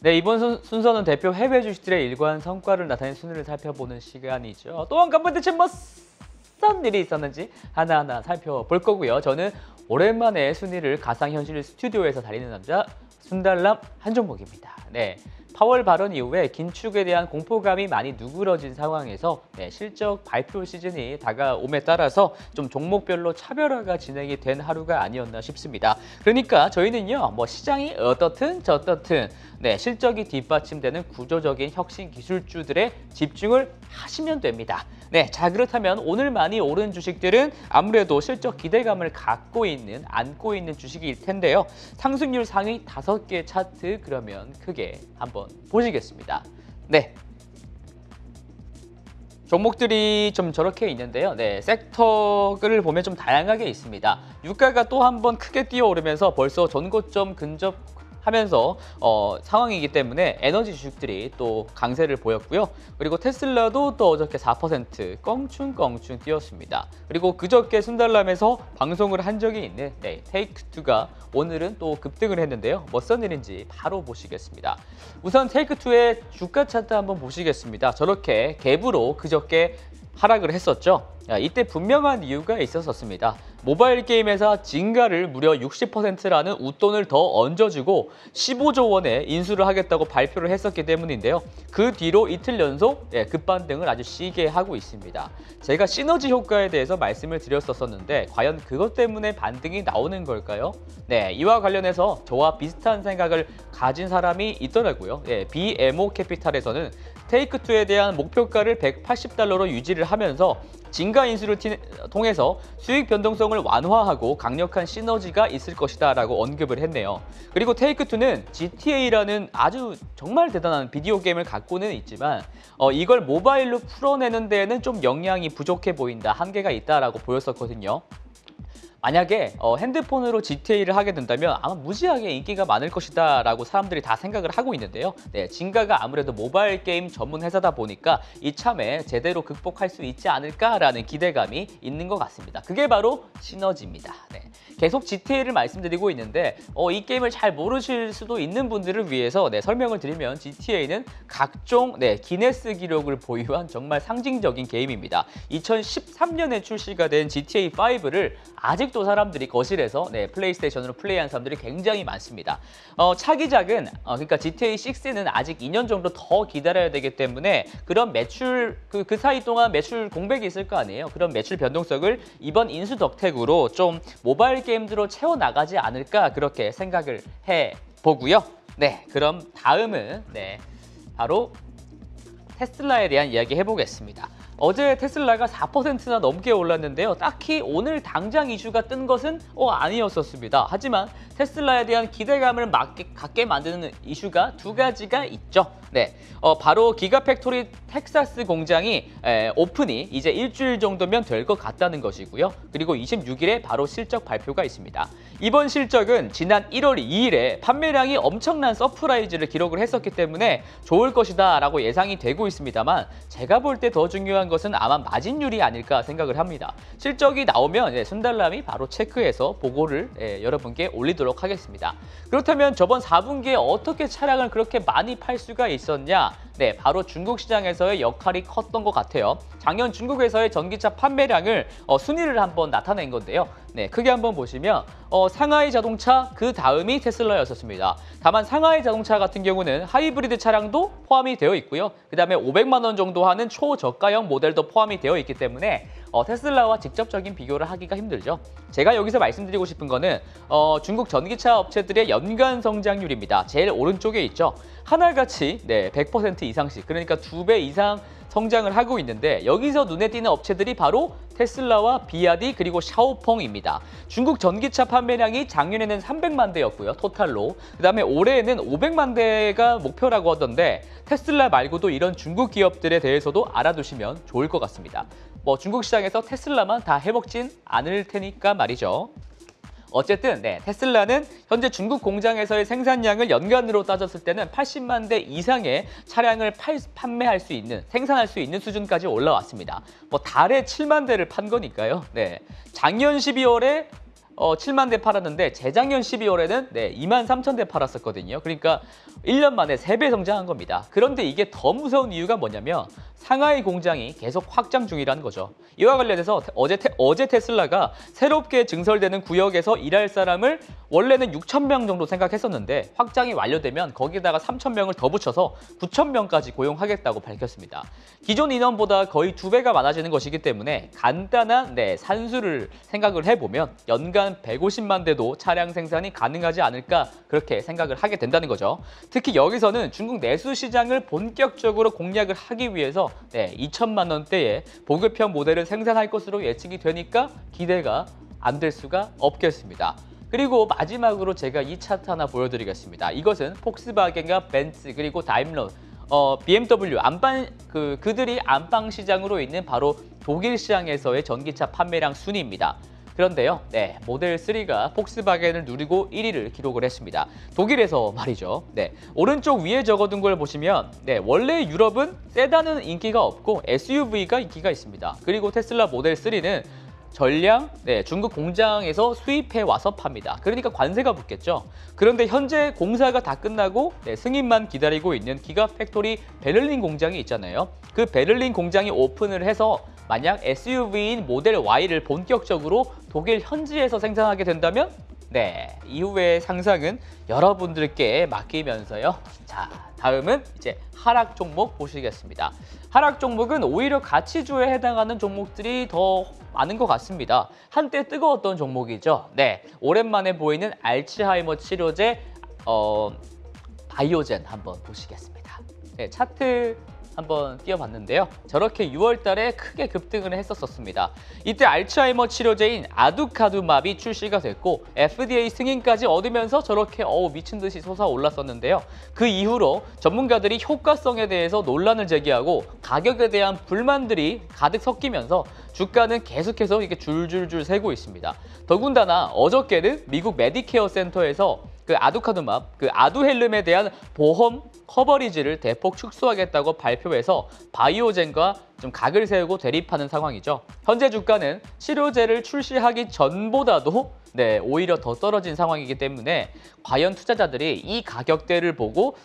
네, 이번 순서는 대표 해외 주식들의 일관 성과를 나타낸 순위를 살펴보는 시간이죠. 또 한번 대체 무슨 일이 있었는지 하나하나 살펴볼 거고요. 저는 오랜만에 순위를 가상현실 스튜디오에서 달리는 남자 순달람 한종목입니다. 네, 파월 발언 이후에 긴축에 대한 공포감이 많이 누그러진 상황에서 실적 발표 시즌이 다가옴에 따라서 좀 종목별로 차별화가 진행이 된 하루가 아니었나 싶습니다. 그러니까 저희는요, 시장이 어떻든 저떻든 실적이 뒷받침되는 구조적인 혁신 기술주들에 집중을 하시면 됩니다. 네, 자 그렇다면 오늘 많이 오른 주식들은 아무래도 실적 기대감을 안고 있는 주식일 텐데요. 상승률 상위 5개 차트 그러면 크게 한번 보시겠습니다. 네. 종목들이 좀 저렇게 있는데요. 네, 섹터를 보면 좀 다양하게 있습니다. 유가가 또 한 번 크게 뛰어오르면서 벌써 전고점 근접하면서 상황이기 때문에 에너지 주식들이 또 강세를 보였고요. 그리고 테슬라도 또 어저께 4% 껑충껑충 뛰었습니다. 그리고 그저께 순달람에서 방송을 한 적이 있는 테이크투가 오늘은 또 급등을 했는데요. 무슨 일인지 바로 보시겠습니다. 우선 테이크투의 주가 차트 한번 보시겠습니다. 저렇게 갭으로 그저께 하락을 했었죠. 이때 분명한 이유가 있었습니다. 모바일 게임 회사 진가를 무려 60%라는 웃돈을 더 얹어주고 15조 원의 인수를 하겠다고 발표를 했었기 때문인데요. 그 뒤로 이틀 연속 급반등을 아주 시게 하고 있습니다. 제가 시너지 효과에 대해서 말씀을 드렸었는데 과연 그것 때문에 반등이 나오는 걸까요? 네, 이와 관련해서 저와 비슷한 생각을 가진 사람이 있더라고요. BMO 캐피탈에서는 테이크투에 대한 목표가를 180달러로 유지를 하면서 진가 인수를 통해서 수익 변동성을 완화하고 강력한 시너지가 있을 것이다 라고 언급을 했네요. 그리고 테이크투는 GTA라는 아주 정말 대단한 비디오 게임을 갖고는 있지만 이걸 모바일로 풀어내는 데에는 좀 역량이 부족해 보인다, 한계가 있다라고 보였었거든요. 만약에 핸드폰으로 GTA를 하게 된다면 아마 무지하게 인기가 많을 것이다 라고 사람들이 다 생각을 하고 있는데요. 네, 진가가 아무래도 모바일 게임 전문 회사다 보니까 이참에 제대로 극복할 수 있지 않을까라는 기대감이 있는 것 같습니다. 그게 바로 시너지입니다. 네, 계속 GTA를 말씀드리고 있는데 이 게임을 잘 모르실 수도 있는 분들을 위해서 설명을 드리면 GTA는 각종 기네스 기록을 보유한 정말 상징적인 게임입니다. 2013년에 출시가 된 GTA5를 아직도 사람들이 거실에서 플레이스테이션으로 플레이한 사람들이 굉장히 많습니다. 차기작은 그러니까 GTA6는 아직 2년 정도 더 기다려야 되기 때문에 그런 매출 그 사이 동안 매출 공백이 있을 거 아니에요. 그런 매출 변동성을 이번 인수 덕택으로 좀 모바일 게임들로 채워나가지 않을까 그렇게 생각을 해보고요. 네, 그럼 다음은 바로 테슬라에 대한 이야기 해보겠습니다. 어제 테슬라가 4%나 넘게 올랐는데요. 딱히 오늘 당장 이슈가 뜬 것은 아니었었습니다. 하지만 테슬라에 대한 기대감을 갖게 만드는 이슈가 두 가지가 있죠. 네, 바로 기가팩토리 텍사스 공장이 오픈이 이제 일주일 정도면 될 것 같다는 것이고요. 그리고 26일에 바로 실적 발표가 있습니다. 이번 실적은 지난 1월 2일에 판매량이 엄청난 서프라이즈를 기록을 했었기 때문에 좋을 것이다 라고 예상이 되고 있습니다만 제가 볼 때 더 중요한 것은 아마 마진율이 아닐까 생각을 합니다. 실적이 나오면 순달람이 바로 체크해서 보고를 여러분께 올리도록 하겠습니다. 그렇다면 저번 4분기에 어떻게 차량을 그렇게 많이 팔 수가 있었냐? 네, 바로 중국 시장에서의 역할이 컸던 것 같아요. 작년 중국에서의 전기차 판매량을 순위를 한번 나타낸 건데요. 네, 크게 한번 보시면 상하이 자동차 그 다음이 테슬라였었습니다. 다만 상하이 자동차 같은 경우는 하이브리드 차량도 포함이 되어 있고요. 그 다음에 500만 원 정도 하는 초저가형 모델도 포함이 되어 있기 때문에 테슬라와 직접적인 비교를 하기가 힘들죠. 제가 여기서 말씀드리고 싶은 거는 중국 전기차 업체들의 연간 성장률입니다. 제일 오른쪽에 있죠. 하나같이 100% 이상씩, 그러니까 2배 이상 성장을 하고 있는데 여기서 눈에 띄는 업체들이 바로 테슬라와 비아디 그리고 샤오펑입니다. 중국 전기차 판매량이 작년에는 300만 대였고요. 토탈로. 그다음에 올해에는 500만 대가 목표라고 하던데 테슬라 말고도 이런 중국 기업들에 대해서도 알아두시면 좋을 것 같습니다. 중국 시장에서 테슬라만 다 해먹진 않을 테니까 말이죠. 어쨌든 테슬라는 현재 중국 공장에서의 생산량을 연간으로 따졌을 때는 80만 대 이상의 차량을 판매할 수 있는, 생산할 수 있는 수준까지 올라왔습니다. 달에 7만 대를 판 거니까요. 작년 12월에 7만 대 팔았는데 재작년 12월에는 네, 2만 3천 대 팔았었거든요. 그러니까 1년 만에 3배 성장한 겁니다. 그런데 이게 더 무서운 이유가 뭐냐면 상하이 공장이 계속 확장 중이라는 거죠. 이와 관련해서 어제 테슬라가 새롭게 증설되는 구역에서 일할 사람을 원래는 6천 명 정도 생각했었는데 확장이 완료되면 거기다가 3천 명을 더 붙여서 9천 명까지 고용하겠다고 밝혔습니다. 기존 인원보다 거의 2배가 많아지는 것이기 때문에 간단한 산수를 생각을 해보면 연간 150만 대도 차량 생산이 가능하지 않을까 그렇게 생각을 하게 된다는 거죠. 특히 여기서는 중국 내수 시장을 본격적으로 공략을 하기 위해서 2천만 원대의 보급형 모델을 생산할 것으로 예측이 되니까 기대가 안 될 수가 없겠습니다. 그리고 마지막으로 제가 이 차트 하나 보여드리겠습니다. 이것은 폭스바겐과 벤츠 그리고 다임러, BMW 그들이 안방 시장으로 있는 바로 독일 시장에서의 전기차 판매량 순위입니다. 그런데요, 모델 3가 폭스바겐을 누리고 1위를 기록을 했습니다. 독일에서 말이죠. 오른쪽 위에 적어둔 걸 보시면 원래 유럽은 세단은 인기가 없고 SUV가 인기가 있습니다. 그리고 테슬라 모델 3는 전량 중국 공장에서 수입해 와서 팝니다. 그러니까 관세가 붙겠죠. 그런데 현재 공사가 다 끝나고 승인만 기다리고 있는 기가팩토리 베를린 공장이 있잖아요. 그 베를린 공장이 오픈을 해서 만약 SUV인 모델 Y를 본격적으로 독일 현지에서 생산하게 된다면 이후의 상상은 여러분들께 맡기면서요. 자, 다음은 이제 하락 종목 보시겠습니다. 하락 종목은 오히려 가치주에 해당하는 종목들이 더 많은 것 같습니다. 한때 뜨거웠던 종목이죠. 오랜만에 보이는 알츠하이머 치료제 바이오젠 한번 보시겠습니다. 차트 한번 띄워봤는데요. 저렇게 6월 달에 크게 급등을 했었습니다. 이때 알츠하이머 치료제인 아두카두맙이 출시가 됐고 FDA 승인까지 얻으면서 저렇게 미친 듯이 솟아올랐었는데요. 그 이후로 전문가들이 효과성에 대해서 논란을 제기하고 가격에 대한 불만들이 가득 섞이면서 주가는 계속해서 이렇게 줄줄줄 새고 있습니다. 더군다나 어저께는 미국 메디케어 센터에서 그 아두카두맙, 그 아두헬름에 대한 보험 커버리지를 대폭 축소하겠다고 발표해서 바이오젠과 좀 각을 세우고 대립하는 상황이죠. 현재 주가는 치료제를 출시하기 전보다도 오히려 더 떨어진 상황이기 때문에 과연 투자자들이 이 가격대를 보고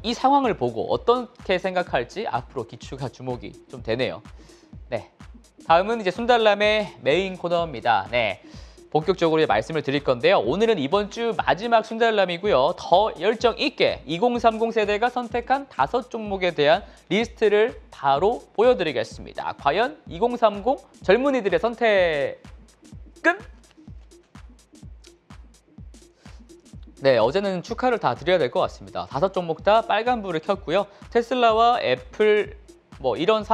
이 상황을 보고 어떻게 생각할지 앞으로 기추가 주목이 좀 되네요. 다음은 이제 순달람의 메인 코너입니다. 본격적으로 말씀을 드릴 건데요. 오늘은 이번 주 마지막 순달람이고요. 더 열정 있게 2030 세대가 선택한 5종목에 대한 리스트를 바로 보여드리겠습니다. 과연 2030 젊은이들의 선택은? 어제는 축하를 다 드려야 될 것 같습니다. 5종목 다 빨간불을 켰고요. 테슬라와 애플 이런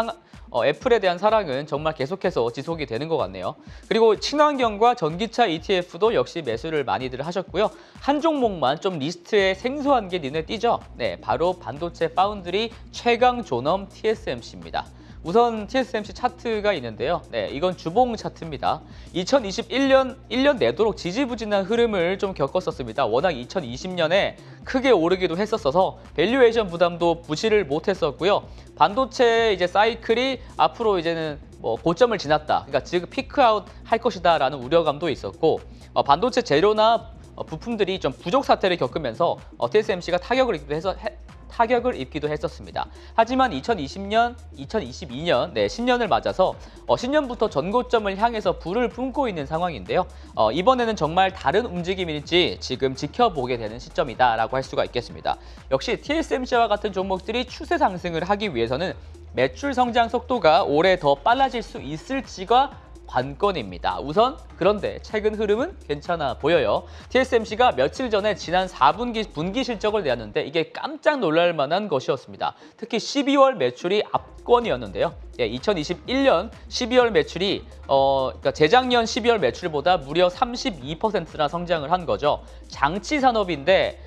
애플에 대한 사랑은 정말 계속해서 지속이 되는 것 같네요. 그리고 친환경과 전기차 ETF도 역시 매수를 많이들 하셨고요. 한 종목만 좀 리스트에 생소한 게 눈에 띄죠? 바로 반도체 파운드리 최강 존엄 TSMC입니다. 우선 TSMC 차트가 있는데요. 이건 주봉 차트입니다. 2021년 1년 내도록 지지부진한 흐름을 좀 겪었었습니다. 워낙 2020년에 크게 오르기도 했었어서 밸류에이션 부담도 무시를 못했었고요. 반도체 이제 사이클이 앞으로 이제는 고점을 지났다. 그러니까 지금 피크아웃 할 것이다라는 우려감도 있었고 반도체 재료나 부품들이 좀 부족 사태를 겪으면서 TSMC가 타격을 입기도 했었습니다. 하지만 2020년, 2022년 신년을 맞아서 신년부터 전고점을 향해서 불을 뿜고 있는 상황인데요. 이번에는 정말 다른 움직임일지 지금 지켜보게 되는 시점이다라고 할 수가 있겠습니다. 역시 TSMC와 같은 종목들이 추세 상승을 하기 위해서는 매출 성장 속도가 올해 더 빨라질 수 있을지가 관건입니다. 우선 그런데 최근 흐름은 괜찮아 보여요. TSMC가 며칠 전에 지난 4분기 분기 실적을 내었는데 이게 깜짝 놀랄 만한 것이었습니다. 특히 12월 매출이 압권이었는데요. 2021년 12월 매출이 그러니까 재작년 12월 매출보다 무려 32%나 성장을 한 거죠. 장치 산업인데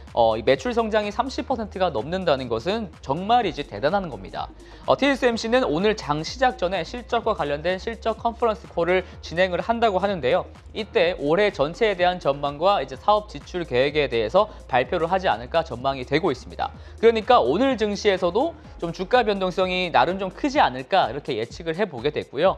매출 성장이 30%가 넘는다는 것은 정말이지 대단한 겁니다. TSMC는 오늘 장 시작 전에 실적과 관련된 실적 컨퍼런스 콜을 진행을 한다고 하는데요. 이때 올해 전체에 대한 전망과 이제 사업 지출 계획에 대해서 발표를 하지 않을까 전망이 되고 있습니다. 그러니까 오늘 증시에서도 좀 주가 변동성이 나름 좀 크지 않을까 이렇게 예측을 해보게 됐고요.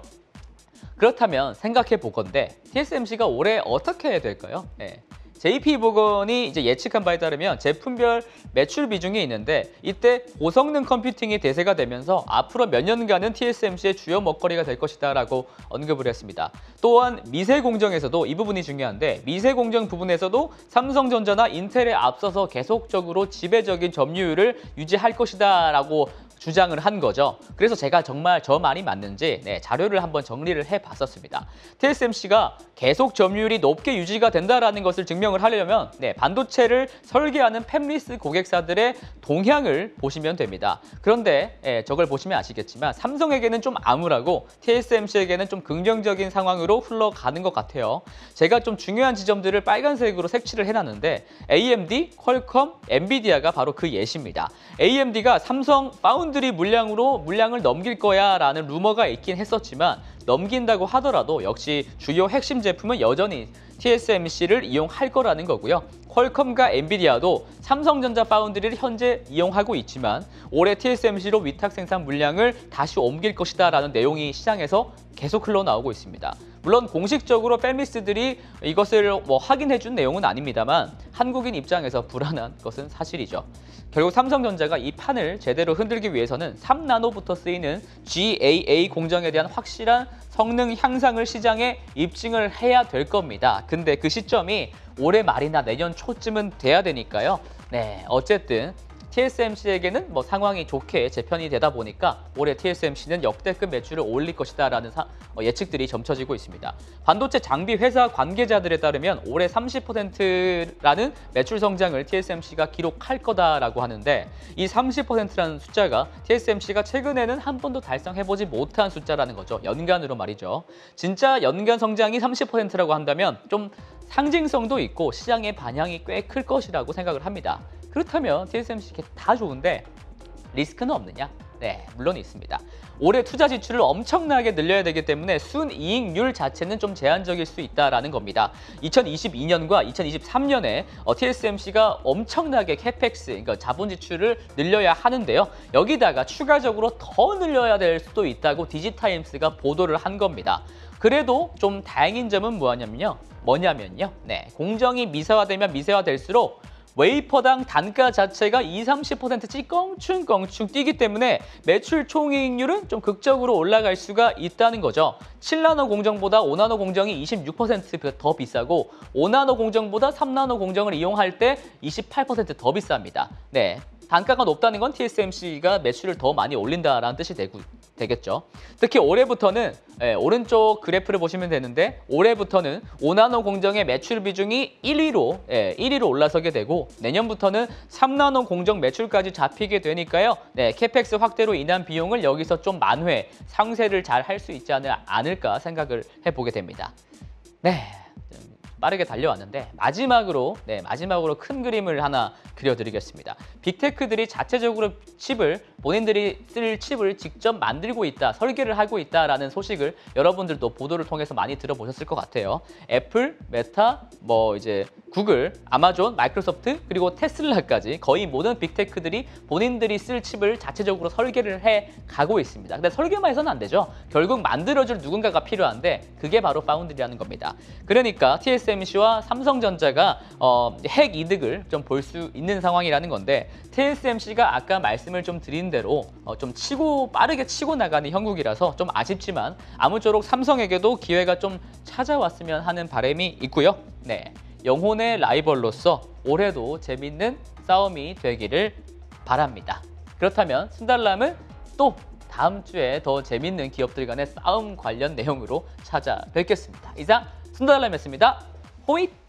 그렇다면 생각해 보건대 TSMC가 올해 어떻게 해야 될까요? 네. JP보건이 이제 예측한 바에 따르면 제품별 매출 비중이 있는데 이때 고성능 컴퓨팅이 대세가 되면서 앞으로 몇 년간은 TSMC의 주요 먹거리가 될 것이다라고 언급을 했습니다. 또한 미세 공정에서도 이 부분이 중요한데 미세 공정 부분에서도 삼성전자나 인텔에 앞서서 계속적으로 지배적인 점유율을 유지할 것이다라고 주장을 한 거죠. 그래서 제가 정말 저 말이 맞는지 자료를 한번 정리를 해봤었습니다. TSMC가 계속 점유율이 높게 유지가 된다는 것을 증명을 하려면 반도체를 설계하는 팹리스 고객사들의 동향을 보시면 됩니다. 그런데 저걸 보시면 아시겠지만 삼성에게는 좀 암울하고 TSMC에게는 좀 긍정적인 상황으로 흘러가는 것 같아요. 제가 좀 중요한 지점들을 빨간색으로 색칠을 해놨는데 AMD, 퀄컴, 엔비디아가 바로 그 예시입니다. AMD가 삼성 파운드리 물량을 넘길 거야 라는 루머가 있긴 했었지만 넘긴다고 하더라도 역시 주요 핵심 제품은 여전히 TSMC를 이용할 거라는 거고요. 퀄컴과 엔비디아도 삼성전자 파운드리를 현재 이용하고 있지만 올해 TSMC로 위탁 생산 물량을 다시 옮길 것이다 라는 내용이 시장에서 계속 흘러나오고 있습니다. 물론 공식적으로 팹리스들이 이것을 확인해 준 내용은 아닙니다만 한국인 입장에서 불안한 것은 사실이죠. 결국 삼성전자가 이 판을 제대로 흔들기 위해서는 3나노부터 쓰이는 GAA 공정에 대한 확실한 성능 향상을 시장에 입증을 해야 될 겁니다. 근데 그 시점이 올해 말이나 내년 초쯤은 돼야 되니까요. 어쨌든 TSMC에게는 상황이 좋게 재편이 되다 보니까 올해 TSMC는 역대급 매출을 올릴 것이다라는 예측들이 점쳐지고 있습니다. 반도체 장비 회사 관계자들에 따르면 올해 30%라는 매출 성장을 TSMC가 기록할 거다라고 하는데 이 30%라는 숫자가 TSMC가 최근에는 한 번도 달성해보지 못한 숫자라는 거죠. 연간으로 말이죠. 진짜 연간 성장이 30%라고 한다면 좀 상징성도 있고 시장의 반향이 꽤 클 것이라고 생각을 합니다. 그렇다면 TSMC 다 좋은데 리스크는 없느냐? 물론 있습니다. 올해 투자 지출을 엄청나게 늘려야 되기 때문에 순이익률 자체는 좀 제한적일 수 있다는 겁니다. 2022년과 2023년에 TSMC가 엄청나게 캐펙스, 그러니까 자본 지출을 늘려야 하는데요. 여기다가 추가적으로 더 늘려야 될 수도 있다고 디지타임스가 보도를 한 겁니다. 그래도 좀 다행인 점은 뭐냐면요. 공정이 미세화되면 미세화될수록 웨이퍼당 단가 자체가 20~30%씩 껑충껑충 뛰기 때문에 매출 총이익률은 좀 극적으로 올라갈 수가 있다는 거죠. 7나노 공정보다 5나노 공정이 26% 더 비싸고 5나노 공정보다 3나노 공정을 이용할 때 28% 더 비쌉니다. 단가가 높다는 건 TSMC가 매출을 더 많이 올린다라는 뜻이 되겠죠. 특히 올해부터는 오른쪽 그래프를 보시면 되는데 올해부터는 5나노 공정의 매출 비중이 1위로 올라서게 되고 내년부터는 3나노 공정 매출까지 잡히게 되니까요. 캐펙스 확대로 인한 비용을 여기서 좀 상쇄를 잘 할 수 있지 않을까 생각을 해보게 됩니다. 빠르게 달려왔는데 마지막으로 큰 그림을 하나 그려드리겠습니다. 빅테크들이 자체적으로 본인들이 쓸 칩을 직접 만들고 있다, 설계를 하고 있다라는 소식을 여러분들도 보도를 통해서 많이 들어보셨을 것 같아요. 애플, 메타, 구글, 아마존, 마이크로소프트 그리고 테슬라까지 거의 모든 빅테크들이 본인들이 쓸 칩을 자체적으로 설계를 해 가고 있습니다. 근데 설계만 해서는 안 되죠. 결국 만들어줄 누군가가 필요한데 그게 바로 파운드리라는 겁니다. 그러니까 TSMC와 삼성전자가 핵 이득을 좀 볼 수 있는 상황이라는 건데 TSMC가 아까 말씀을 좀 드린 대로 좀 빠르게 치고 나가는 형국이라서 좀 아쉽지만 아무쪼록 삼성에게도 기회가 좀 찾아왔으면 하는 바람이 있고요. 영혼의 라이벌로서 올해도 재밌는 싸움이 되기를 바랍니다. 그렇다면 순달람은 또 다음 주에 더 재밌는 기업들 간의 싸움 관련 내용으로 찾아뵙겠습니다. 이상 순달람이었습니다. 호잇!